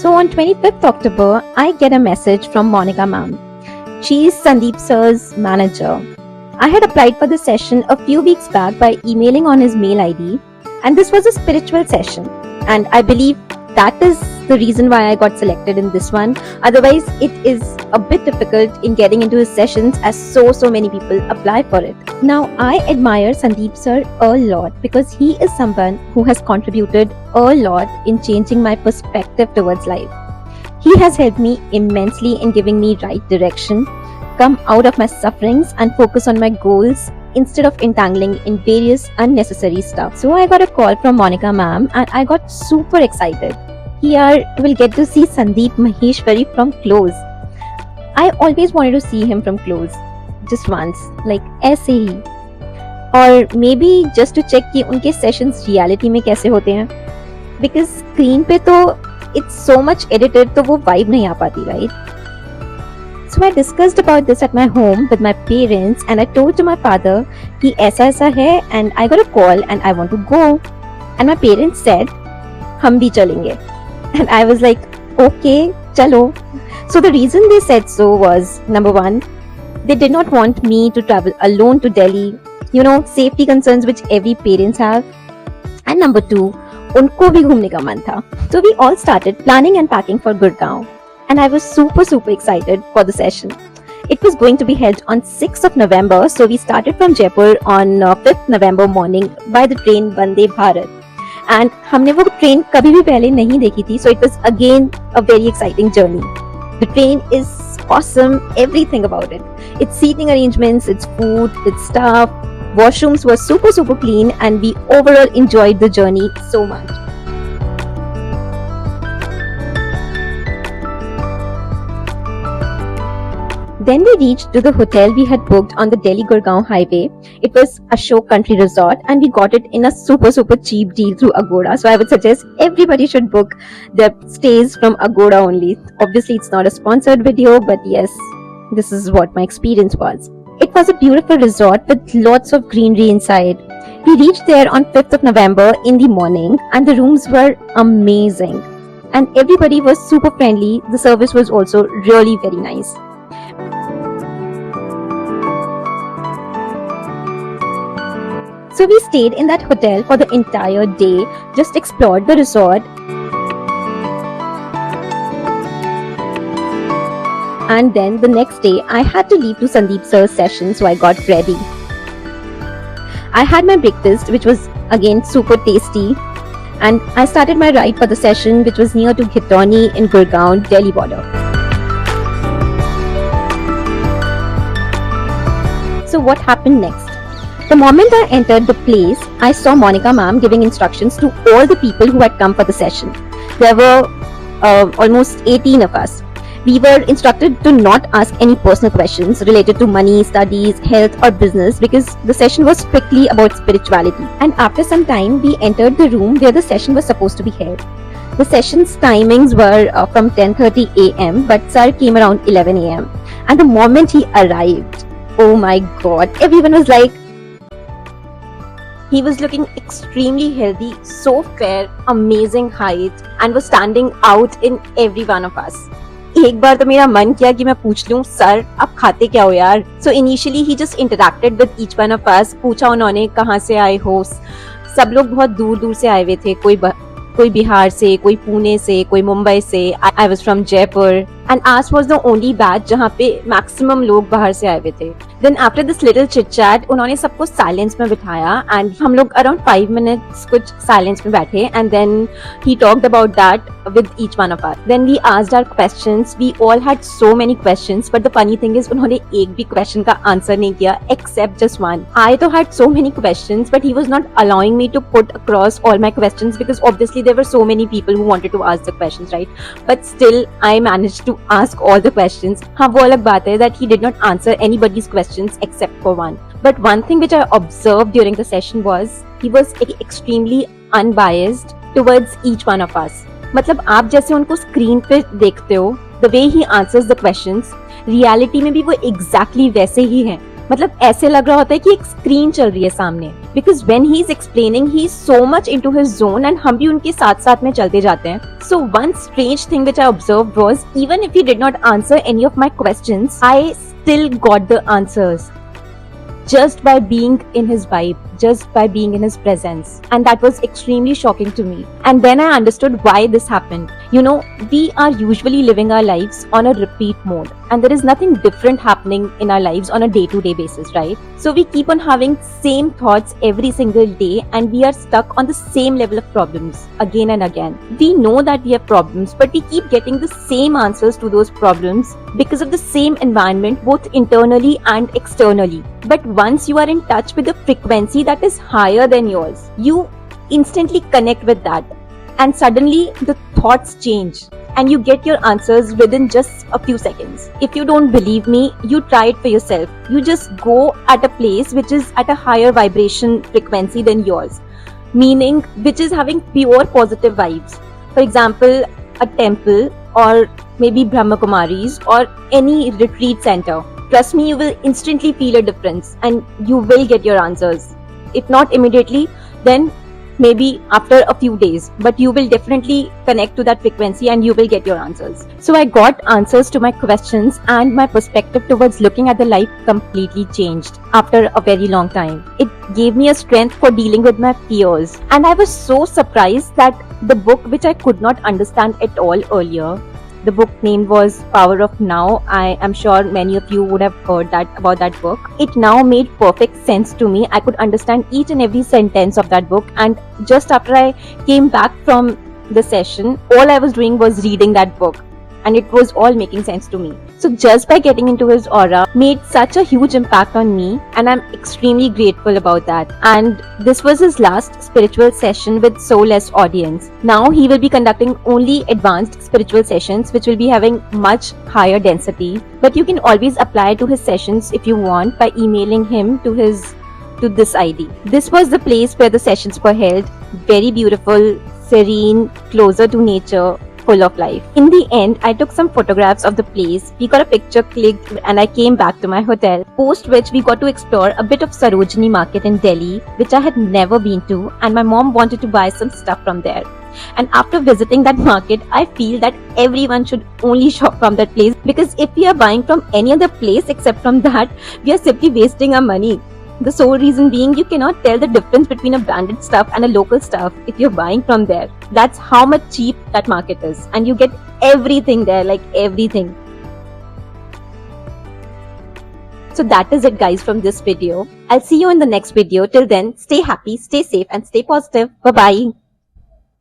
So on 25th October, I get a message from Monica ma'am. She is Sandeep sir's manager. I had applied for the session a few weeks back by emailing on his mail ID, and this was a spiritual session. And I believe that is the reason why I got selected in this one. Otherwise, it is a bit difficult in getting into his sessions as so many people apply for it. Now, I admire Sandeep sir a lot because he is someone who has contributed a lot in changing my perspective towards life. He has helped me immensely in giving me right direction, come out of my sufferings and focus on my goals instead of entangling in various unnecessary stuff. So I got a call from Monica ma'am and I got super excited. Here we'll get to see Sandeep Maheshwari from close. I always wanted to see him from close, just once, like ऐसे ही. Or maybe just to check कि उनके sessions reality में कैसे होते हैं. Because screen पे तो it's so much edited तो वो vibe नहीं आ पाती, right? So I discussed about this at my home with my parents and I told to my father कि ऐसा ऐसा है and I got a call and I want to go. And my parents said, हम भी चलेंगे. And I was like, okay, chalo. So the reason they said so was, number one, they did not want me to travel alone to Delhi. You know, safety concerns which every parents have. And number two, उनको भी घूमने का मन था. So we all started planning and packing for Gurgaon. And I was super excited for the session. It was going to be held on 6th of November, so we started from Jaipur on 5th November morning by the train Vande Bharat. And हमने वो train कभी भी पहले नहीं देखी थी, so it was again a very exciting journey. The train is awesome, everything about it. Its seating arrangements, its food, its staff, washrooms were super clean, and we overall enjoyed the journey so much. Then we reached to the hotel we had booked on the Delhi-Gurgaon highway. It was Ashok Country Resort and we got it in a super cheap deal through Agoda. So I would suggest everybody should book their stays from Agoda only. Obviously, it's not a sponsored video, but yes, this is what my experience was. It was a beautiful resort with lots of greenery inside. We reached there on 5th of November in the morning and the rooms were amazing. And everybody was super friendly. The service was also really very nice. So we stayed in that hotel for the entire day, just explored the resort. And then the next day, I had to leave to Sandeep sir's session, so I got ready. I had my breakfast, which was again super tasty. And I started my ride for the session, which was near to Ghitorni in Gurgaon, Delhi border. So what happened next? The moment I entered the place, I saw Monica ma'am giving instructions to all the people who had come for the session. There were almost 18 of us. We were instructed to not ask any personal questions related to money, studies, health or business because the session was strictly about spirituality. And after some time, we entered the room where the session was supposed to be held. The session's timings were from 10:30 a.m. but sir came around 11 a.m. And the moment he arrived, oh my god, everyone was like, he was looking extremely healthy, so fair, amazing height, and was standing out in every one of us. एक बार तो मेरा मन किया कि मैं पूछ लूं, sir आप खाते क्या हो यार? So initially he just interacted with each one of us. पूछा उन्होंने कहाँ से आए हो? सब लोग बहुत दूर से आए हुए थे. कोई बिहार से, कोई पुणे से, कोई मुंबई से. I was from Jaipur. And ours was the only batch जहाँ पे maximum लोग बाहर से आए हुए थे. Then after this little chit chat, उन्होंने सबको silence में बिठाया and हम लोग around 5 minutes कुछ silence में बैठे and then he talked about that with each one of us. Then we asked our questions. We all had so many questions, but the funny thing is उन्होंने एक भी question का answer नहीं किया except just one. I too had so many questions, but he was not allowing me to put across all my questions because obviously there were so many people who wanted to ask the questions, right? But still, I managed to ask all the questions. हाँ वो अलग बात है that he did not answer anybody's questions except for one. But one thing which I observed during the session was he was extremely unbiased towards each one of us. मतलब आप जैसे उनको screen पे देखते हो, the way he answers the questions, reality में भी वो exactly वैसे ही है. मतलब ऐसे लग रहा होता है कि एक स्क्रीन चल रही है सामने. because when he's explaining, he's so much into his zone and हम भी उनके साथ साथ में चलते जाते हैं. So one strange thing which I observed was, even if he did not answer any of my questions, I still got the answers just by being in his vibe, just by being in his presence. And that was extremely shocking to me. And then I understood why this happened. You know, we are usually living our lives on a repeat mode, and there is nothing different happening in our lives on a day-to-day basis, right? So we keep on having same thoughts every single day, and we are stuck on the same level of problems again and again. We know that we have problems, but we keep getting the same answers to those problems because of the same environment, both internally and externally. But once you are in touch with the frequency that is higher than yours, you instantly connect with that, and suddenly the thoughts change and you get your answers within just a few seconds. If you don't believe me, you try it for yourself. You just go at a place which is at a higher vibration frequency than yours, meaning which is having pure positive vibes. For example, a temple, or maybe Brahma Kumaris, or any retreat center. Trust me, you will instantly feel a difference and you will get your answers. If not immediately, then maybe after a few days, but you will definitely connect to that frequency and you will get your answers. So I got answers to my questions, and my perspective towards looking at the life completely changed after a very long time. It gave me a strength for dealing with my fears, and I was so surprised that the book, which I could not understand at all earlier, the book name was Power of Now. I am sure many of you would have heard about that book. It now made perfect sense to me. I could understand each and every sentence of that book, and just after I came back from the session, all I was doing was reading that book, and it was all making sense to me. So just by getting into his aura made such a huge impact on me, and I'm extremely grateful about that. And this was his last spiritual session with so less audience. Now he will be conducting only advanced spiritual sessions, which will be having much higher density. But you can always apply to his sessions if you want by emailing him to this ID. This was the place where the sessions were held. Very beautiful, serene, closer to nature, full of life. In the end, I took some photographs of the place, we got a picture clicked, and I came back to my hotel, post which we got to explore a bit of Sarojini market in Delhi, which I had never been to, and my mom wanted to buy some stuff from there. And after visiting that market, I feel that everyone should only shop from that place, because if we are buying from any other place except from that, we are simply wasting our money. The sole reason being, you cannot tell the difference between a branded stuff and a local stuff if you're buying from there. That's how much cheap that market is, and you get everything there, like everything. So that is it, guys, from this video. I'll see you in the next video. Till then, stay happy, stay safe, and stay positive. Bye bye.